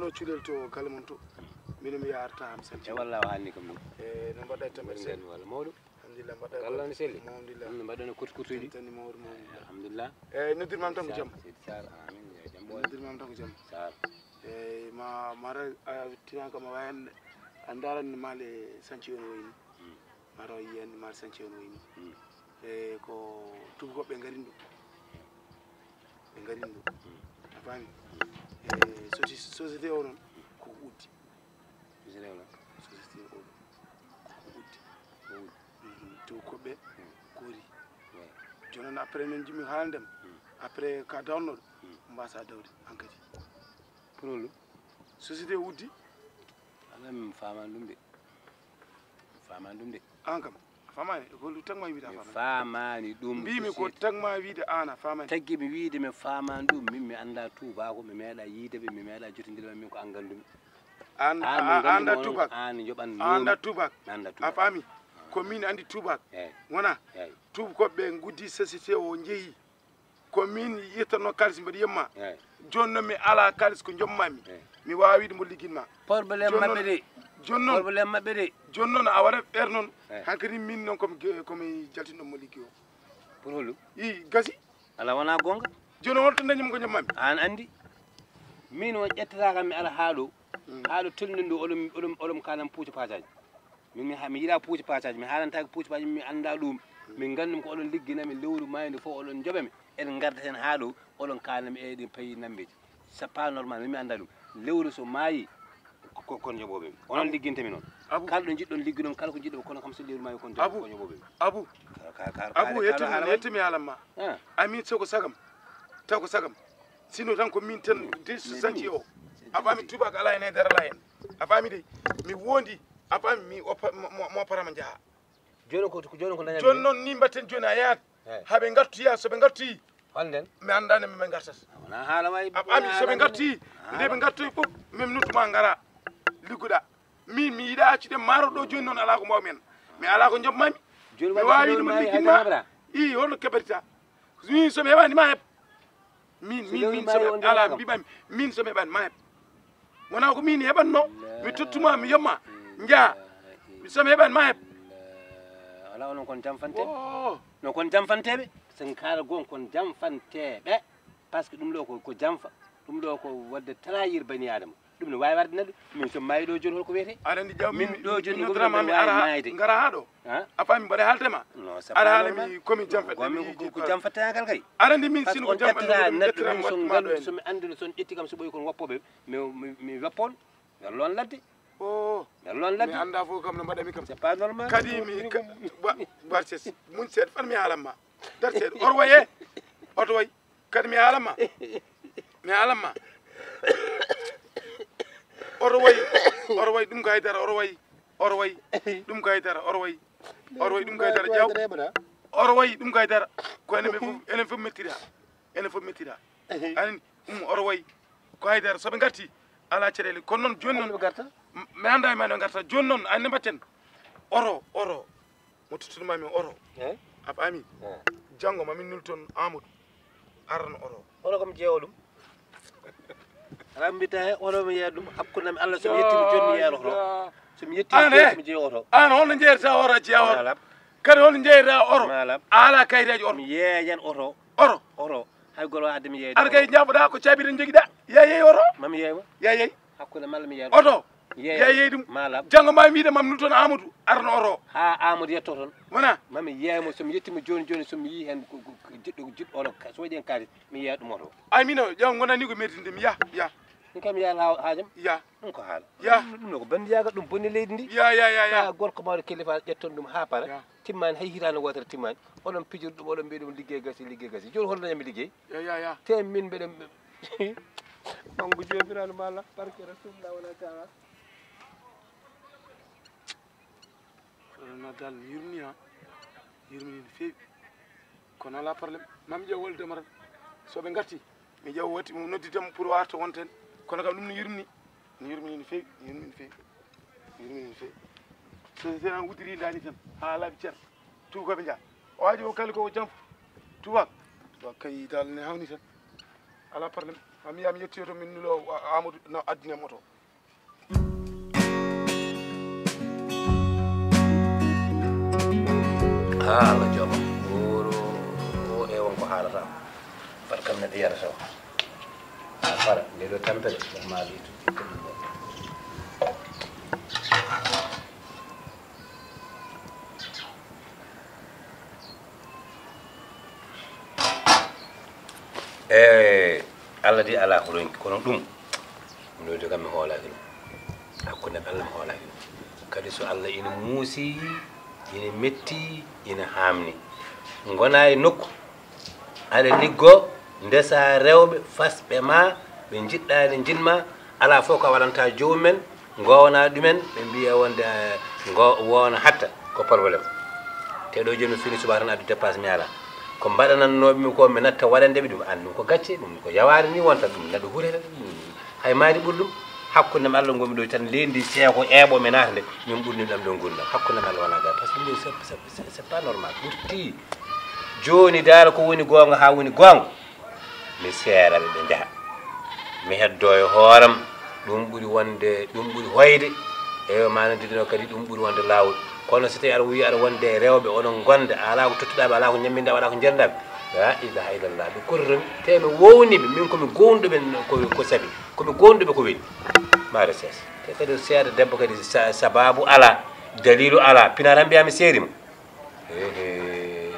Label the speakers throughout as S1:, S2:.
S1: no cuɗel to kala mon to minum yarta am santi
S2: walla hanni kam
S1: no mbaɗa tambe sen
S2: walla mawɗo
S1: alhamdulillah mbaɗa
S2: Allah ne selli
S1: alhamdulillah
S2: mbaɗano kurtuji
S1: tani mawɗo
S2: alhamdulillah
S1: noddirmam tan ko jaam
S2: sar amin ya jam
S1: noddirmam tan ko jaam
S2: sar
S1: ma mara tinan kam wayan andaran male sanci on wayni maro yen mal sanci on wayni ko tugo be ngarindu a fami société o non ko uddi société o ko uddi to ko be kori jonon après non jimi haaldem après ka dawno mbasa dawde hankati
S2: pour
S1: société uddi
S2: ana min faman ɗum de
S1: an kam famani ko tagma wiida
S2: famani ɗum
S1: mbimi ko tagma wiide ana famani
S2: taggi mi wiide mi famani ɗum min mi anda tubako mi meeɗa yiideɓe mi meeɗa jotodirɓe min ko an gandumi
S1: anda tubak
S2: an yoɓan
S1: anda tubak a fami ko min andi tubak wona tubkoɓe guddi société o jeeyi ko min yettanno kalis mbiɗa yemma jonno mi ala kalis ko jommami mi wawi wiide mo ligguinma
S2: probléme mabɓe de probléme mabɓe de
S1: joni noon a waɗa ɓer noon hankkadi min noon komi jaltinɗo mo liggi o
S2: pour holu
S1: i gasi
S2: ala wona gonga
S1: joni holto dañimi ko jommami
S2: an andi min on ƴettataka mi ala haaɗo tolni ndu oɗom kalan puuci pasaji mi yiiɗa puuci pasaji mi haalantaki puuci pasaji mi anda ɗum min gandum ko oɗon ligginami lewru mayde fof oɗon joɓami eɗen garda hen haaɗo oɗon kalanmi e ɗin payi nambeji c'est pas normal mi anda ɗum lewru so maayi kon joɓoɓe onon liggintemi noon kala ɗo jiɗɗon ligginom kala ko jiɗɗo kono kam so lewru maayi kon joɓoɓe
S1: abou yettimi haalanma amin soko sagam taw ko sagam sino tan ko min tan de sanci o a fami tubak ala hen e nder ala hen a fami de mi wondi a fami mi mo parama jaaha
S2: joni ko daña
S1: joni noon ni mbatten joni a yahat haɓe gartoya soɓe gartoyi
S2: holden
S1: mi andani ɓe gartata
S2: wona haala way
S1: ami soɓe gartoyi nde ɓe gartoyi fof min nuttuma ngara ligguɗa min mi yiiɗa accude maaro ɗo joni noon ala ko mbawmi hen mi ala ko joɓmami mi wawi ɗum ligginma i holno keɓatita min somi heɓani ma heeb min somi ala mbimami min somi heɓani ma heeb wona ko min heɓanno mi tottuma mi yomma jaa somi heɓani ma heeb
S2: ala onon kon jamfante non kon jamfanteɓe sen kaala gon kon jamfanteɓe par ce que ɗum ɗo ko jamfa ɗum ɗo ko wadde trahir bani adama ɗum ne wawi warde neɗɗo min somi mayi ɗo joni holko wiyete
S1: aɗa andi jaw
S2: min ɗo joni
S1: mi ara gara ha ɗo a faami mbaɗa haaltema aɗa haalami komi jamfeɗe
S2: ko jamfatangal kay
S1: aɗa andi min sino ko
S2: jamfaneɗɗo somi andi son ƴetti kam so ɓoyi kon woppoɓe mi weppon nder loon ladde nder loon ladde
S1: mi anda fof kam no mbaɗami kam
S2: c'est pas normal
S1: kadi mi barces mun seeɗa fan mi haalanma dar seeɗa oto waye oto way kadi mi haalanma oto way ɗum ko haydara oto way ɗum ko haydara oto way ɗum ko haydara jaw oto way ɗum ko haydara ko enen fof mettira ani oto way ko haydara soɓe garti ala caɗele kono noon joni noon mi anda ma no garta joni noon anne mbatten oro mo tottunmami oro a faami janggo mamin nul toon amadou arano
S2: oro kam jeewo ɗum ala mbita he oro mi yeeya ɗum hakkudam Allah somi yettimo joni mi yeeya oto somi yettimo mi jeeya oto
S1: an holno jeeyata oro a jeeya oro kadi holno jeeyata oro a ala kayitaji oro
S2: mi yeeyan oro hay golo hadde mi yeeyde
S1: aɗa kay jaɓoɗa ko caabire joguiɗa yeey oro
S2: mami yeeyma
S1: yeey
S2: hakkude malla mi yeeya
S1: oto yeey ɗum janggo ma wiide mam nul toon amadou arano oro
S2: ha amadou yetto toon
S1: wona
S2: mami yeeymo somi yettimo joni somi yi hen jiɗɗo oro so waɗi hen kalis mi yeeya ɗum oto
S1: ay mino ƴew gonani ko merdinde mi ya
S2: ɗum kam yaala haajam
S1: ya
S2: ɗum ko haala
S1: ɗum
S2: no ko bandiyaga ɗum bonni leydi ndi
S1: ya
S2: gorko mawɗo kilifa ƴetton ɗum ha para timmani hay hitande wotere timmani oɗon pijir ɗum oɗon mbiya ɗum liggey gasi joni holno dañami liggey
S1: ya
S2: te min mbeɗen mangu jomirano ma Allah barke rasulullah wala taala
S1: na dal yurmini no feewi kono ala probléme mami ƴeew woldema tan soɓe garti mi ƴeew watti mo nodditamo pour warta wonten kono kam ɗum no yurmini no feewi société an uddiri dani tan ha laaɓi ceer tubakoɓe jaa o aji o kali koko janfu tubak kay dal ne hawni tan ala probléme mi yami yetti to min nulo Amadou no addine moto
S2: Allah jooma wuro e wonko haalata fat kam neɗɗo yarata o fara nde ɗo tampere ma liitu Allah di ala ko ronki kono ɗum no de kam mi hoolaki ɗum hakkunde Allah mi hoolaki ɗum kadi so Allah ina muusi ina metti ina hamni gona e nokku aɗa liggo ndesa rewɓe fasɓe ma ɓe jiɗɗani jinma ala fof ko waɗanta jomumen gowna ɗumen ɓe mbiya wonde wona hatta ko probléme te ɗo joni fini suba tan addu dépasse mi ala ko mbaɗanannoɓemi ko mi natta waɗandeɓe ɗum an ɗum ko gacce ɗum ko yawari ni wonta ɗum neɗɗo hureta ɗum hay maari ɓuuri ɗum hakkunde Allah ngomi ɗo tan lendi seeko eeɓo mi naata nde min ɓurni ɗam ɗo gurdam hakkunde Allah wona ga par ce que c'est pas normal ɓurti joni dara ko woni gonga ha woni gonga mi seeraɓe ɓe jaaha mi heddo e hooram ɗum ɓuuri wonde ɗum ɓuuri hoyde e manodidino kadi ɗum ɓuuri wonde lawol kono so tawi aɗa wi aɗa wonde rewɓe oɗon gonde ala ko tottuɗaɓe ala ko ñamminɗa ala ko jerdaɓe la ilaha illallah ɓe korrami te mi wowniɓe min komi gonɗuɓe ko saabi komi gonɗuɓe ko weeli maare ses te kadi seeɗa debbo kadi sababu ala dalilu ala pinatam mbiyami seerima e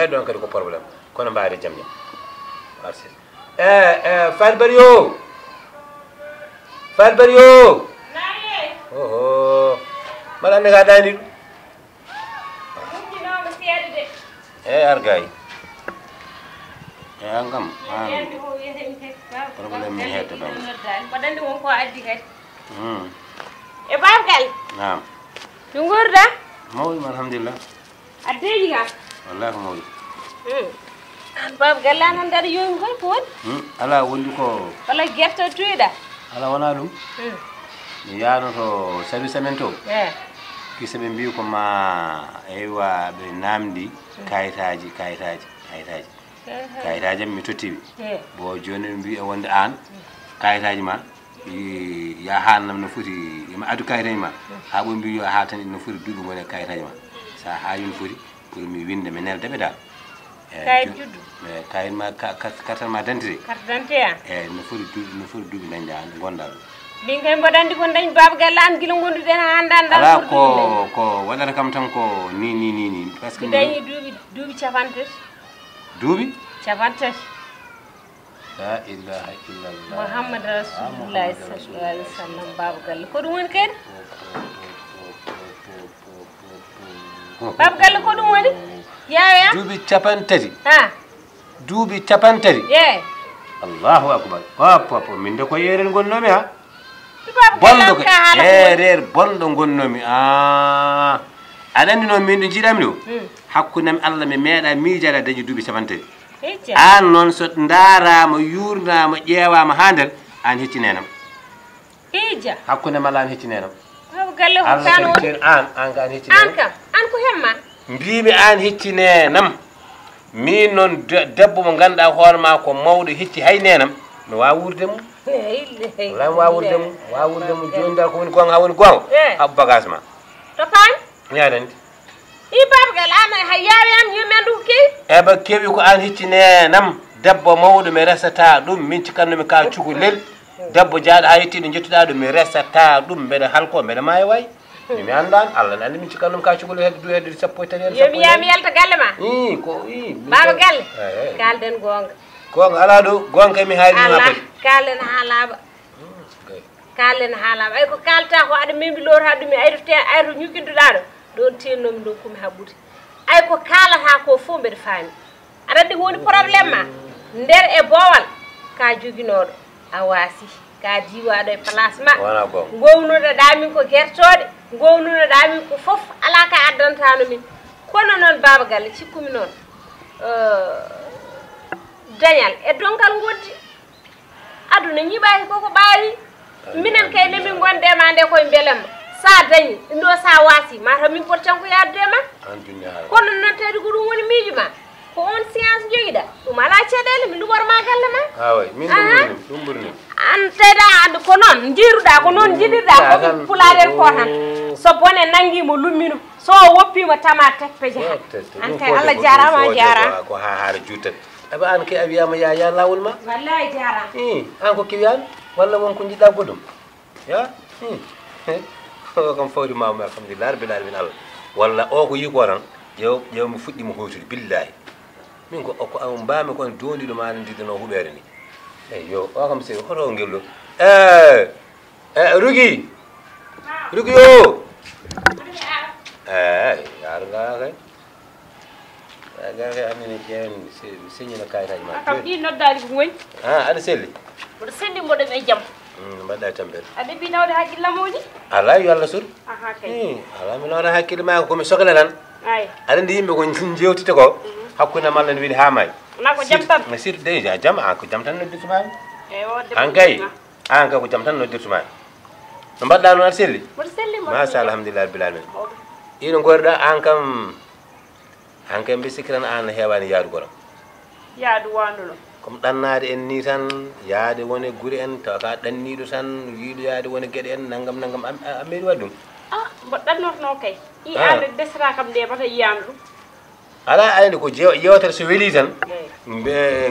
S2: ɗon kadi ko probléme kono mbaade jaam ñam maare ses Fall Bari o Fall Bari o oho mbaɗa ande ka dani ɗum argayi an kam probléme mi hedde ɗon
S3: waɗande wonko addi kadi e babgal
S2: nam
S3: no gurda
S2: mawɗum alhamdulillah
S3: addeji ka
S2: wallahi ko mawɗum
S3: babgal lan hande aɗa yomi koy ko woni
S2: ala wondi ko
S3: walla guerte tuyiɗa
S2: ala wona ɗum mi yanoto service amen to kisa ɓe mbi ko ma eywa ɓe namdi kayitaji am mi tottiɓe bo joni ɓe mbi e wonde an kayitaji ma ya haalnam no foti yima addu kayitaji ma ha ɓo mbi yo haal tan no foti duuɓi gone kayitaji ma sa haali no foti pour mi winde mi neldeɓe dal
S3: kayit juddu
S2: kayit ma carte ma d'identité
S3: carte d'identité
S2: eyyi no foti duuɓi dañda gonda ɗum
S3: min kay mboɗandi ko dañi babgal an guila gonduɗen ha hande
S2: ala ko waɗata kam tan ko ni par ce que
S3: dañi duuɓi capantati
S2: duuɓi
S3: capantati
S2: la ilaha illallah
S3: Muhammad rasulullahi sallallahu alaihi wasallam babgal ko ɗum woni kadi babgal ko ɗum woni yaya
S2: duuɓi capantati
S3: ha
S2: duuɓi capantati
S3: ye
S2: allahu akbar hop min de ko yeren gonnomi ha
S3: bonɗo
S2: ko erer bonɗo gonnomi aɗa andi noon min ɗo jiiɗami ɗo hakkudemi Allah mi meeɗa miijade dañi duuɓi capantati an noon so daarama yurnama ƴeewama ha nder an heccinenam
S3: ija
S2: hakkudemi Allah an heccinenam
S3: galle ko kan woni
S2: an ka an heccinenam
S3: an kam an ko hemma
S2: mbimi an heccinenam min noon debbo mo ganduɗa hoorema ko mawɗo hecci hay nenam mi wawa wurde mum wala mi wawa wurde mum joni dal ko woni gonga ha woni gonga haɓu bagage ma
S3: to paami
S2: yaadandi
S3: i babgal an hay yawiyam yumi andu ko kewi
S2: eɓa kewi ko an heccinenam debbo mawɗo mi resata ɗum min cikkannomi ka cukalel debbo jaaɗo ha yettiɗo jettuɗa ɗum mi resata ɗum mbeɗa halko mbeɗa maayo way mi andan Allah ne andi min cikkannomi ka cukalel hedde sappo e tati
S3: yomi yami yalta galle ma baba galle kalden gonga
S2: ala ɗo gonga mi haali ɗum apati
S3: kalden ha laaɓa ay ko kalta ko aɗa membi lor ha ɗumi ayto ñukinduɗa ɗo ɗon tennomi ɗo komi haɓɓude ay ko kalata ko fof mbeɗa faami aɗa andi ko woni probléme ma nder e boowal ka joguinoɗo a waasi ka diwaɗo e place ma gownuɗoɗa min ko guertoɗe gownuɗoɗa min ko fof ala ka addantano min kono noon baba galle cikkumi noon dañal e dongal goddi aduna ñiɓaki koko ɓaari minen kay nde min gonde ma nde koye beelemma sa dañi ɗo sa waasi mataw min poti tan ko yaddude ma kono noon tawde ko ɗum woni miijo ma ko on séance jogiɗa ɗum ala caɗele mi luɓorma galle ma
S2: ha way min ɗum ɓurni
S3: an teɗa andi ko noon jiiruɗa ko noon jiɗirɗa ko pulaɗen ko tan so bone nanguimo lummino so woppima tama teppe jaha an kay Allah jarama jarama
S2: ko ha haara juttat aɓa an kay a wiyama ya lawol ma
S3: wallahi jarama
S2: an ko kiwiyani walla wonko jiɗɗa goɗɗum ya o kam fawri mama alhamdulillah rabbil alamin Allah walla o ko yi ko tan ƴew mi fuɗɗima hoytude billahi min ko mbami kon dondiɗo ma ndiɗano huɓere ni eyyo o kam sey hoto ngelɗo Rugi o yaaro ngara kay kay annene ƴeewen señina kayitaji ma
S3: kam ɗi noddaɗi ko goñi
S2: aɗa selli
S3: mboɗo selli mboɗo ɓe jaam
S2: mbaɗɗa tampere
S3: a ɗeɓɓi nawde haqqille moƴi
S2: ala yo Allah sur
S3: kay
S2: ala mi nawna hakkille ma komi sohla tan
S3: ay
S2: aɗa andi yimɓe ko jewtite ko hakkude malla ne wiide ha may
S3: na ko jam tan
S2: surtout déjà jam an ko jam tan noddirtumami
S3: wodde
S2: an kay ko jam tan noddirtumami no mbaɗɗa noon aɗa selli
S3: mboɗo selli
S2: masa alhamdulillah rabbil alamin ino gorɗa an kam mbi sikki tan an heewani yaadu goram
S3: yaadu wanduno
S2: comme ɗannade en ni tan yaade wone guri en tawa ka ɗanniɗo tan yiiɗo yaade wone gueɗe en naggam a meeɗi wadde ɗum
S3: mboɗo ɗannorno kay i ande desata kam nde bata yiyama ɗum
S2: ala andi ko yewtere so weeli tan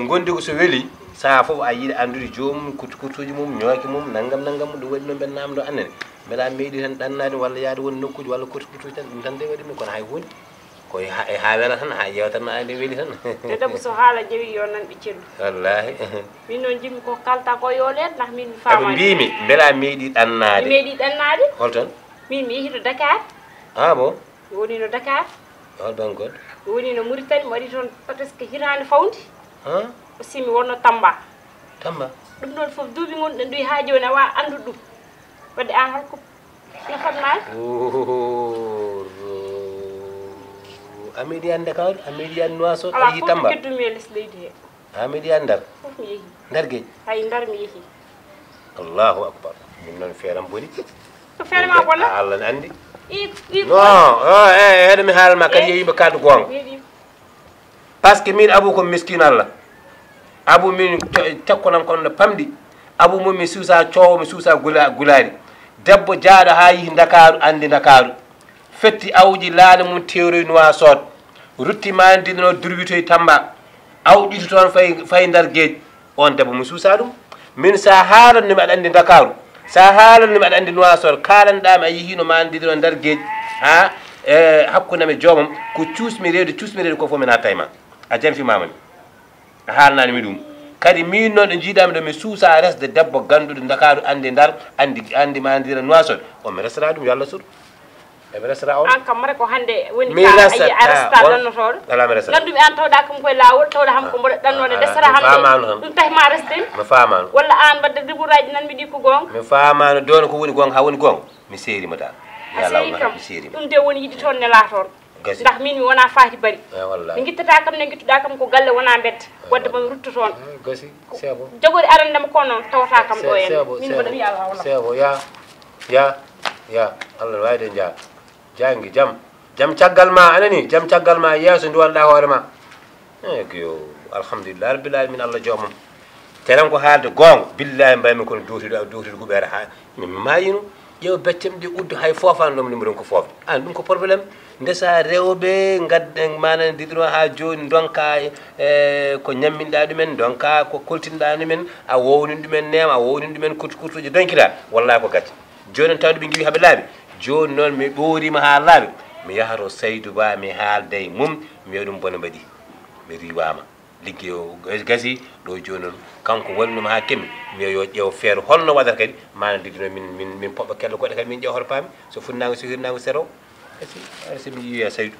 S2: gondi ko so weeli sa fof a yiiɗa andude joomum kurtuji mum ñooki mum naggam ɗum waɗi no mbennama ɗo annene mbeɗa meeɗi tan ɗannade walla yaade woni nokkuji walla kurtuji tan ɗum tan de waɗi ɗum kono hay hunde koye ha wela tan ha yewtere no ande weeli tan
S3: te debbo so haala jeewi yo nanɓe cellu
S2: wallahi
S3: min noon jimmi ko kalta ko yo leet ndax min mi
S2: eɓe
S3: famani
S2: mbimi beela meeɗi ɗannade
S3: mi meeɗi ɗannade
S2: holton
S3: min mi yehi to Dakar
S2: bon
S3: mi woni no Dakar
S2: hol bangol
S3: mi woni no Mauritanie mi waɗi toon presque hitande fawdi
S2: ha
S3: aussi mi wonno Tamba
S2: Tamba
S3: ɗum ɗon fof duuɓi gonɗen ɗo ha joni a wawa andude ɗum wadde an holko information
S2: a meeɗi yan Dakar a meeɗi yan Nouakchott
S3: ala
S2: a yeehi Tamba
S3: fof keddumi e less leydi he
S2: a meeɗi yan Ndar
S3: fof mi yeehi
S2: Ndar gueƴi
S3: hay Ndar mi yeehi
S2: allahu akbar min noon feeram boni
S3: ko feere ma bonna
S2: Allah ne andi
S3: i
S2: non heɗo mi haalma kadi yo yimɓe kaldu gonga par ce que min Abou komi miskino Allah Abou min tekkonam kono no pamɗi Abou mum mi suusa coowo mi suusa gulaari debbo jaaɗo ha yihi Dakaru andi Dakaru fetti awji laana mum tewroy Nouakchott rutti mandinono durwitoye Tamba awɗito toon fayi Ndar gueƴi on debbo mi suusa ɗum min sa haalannomi aɗa andi Dakaru sa haalannomi aɗa andi Nouakchott kalanɗami a yihino mandidino Ndar gueƴi ha hakkudemi joomam ko cuusmi rewde ko fof mi natta e ma a janfimamami a haalnanimi ɗum kadi min noon ɗo jiiɗami ɗo mi suusa resde debbo ganduɗo Dakaru andi Ndar andi mandira Nouakchott on mi resata ɗum yo Allah sur eɓe resata on
S3: an kam mara ko hande woni
S2: mi
S3: a resta ɗannotoɗo
S2: ala mi resata
S3: ganduɓe an tawɗa kam koye lawol tawɗa ham ko mboɗo ɗannode desata hamde ɗum tahi ma restemi
S2: mi famano
S3: walla an wadde deburaji nanmi ɗi ko gonga
S2: mi famano dono ko woni gonga ha woni gonga mi seerima dal
S3: a seeri kam
S2: mi seerima
S3: ɗum de woni yiɗi toon nela toon
S2: gasi
S3: ndax min mi wona faati bari
S2: wallahi
S3: mi guittata kam ne guittuɗa kam ko galle wona bedda wadde mami rutto toon
S2: gasi sebo
S3: jogori arandema ko noon tawata kam ɗo en min mboɗo wiya walla
S2: sebo ya Allah no wayde jangi jam caggal ma anani jam caggal ma yeeso duwanɗa hoore ma yo alhamdulillah rabbil alamin Allah joomum tenan ko haalde gonga billahi mbaymi kono duutiɗo huɓere ha min mayino ƴeew beccem ɗi uddu hay fofano ɗom numéro ko fofde an ɗum ko probléme ndesa rewɓe gadden mana diɗiro ha joni donka ko ñamminɗa ɗumen donka ko koltinɗa ɗumen a wownin ɗumen nema a wownin ɗumen kurtuji donkira wallahi ko gacce joni tawde ɓe giwi haaɓe laaɓi joni noon mi ɓoorima ha laaɓi mi yahato Saydou Ba mi haalda e mum mi wiya ɗum bone mbaɗi mi riwama ligguey o gasi ɗo joni noon kanko wonnuma ha kemmi mi yo ƴeew feere holno waɗata kadi mana diɗino min poɓɓa kello goɗɗe kadi min ƴeew hoto paami so funnago so hirnago sero asi mi yiiya Saydou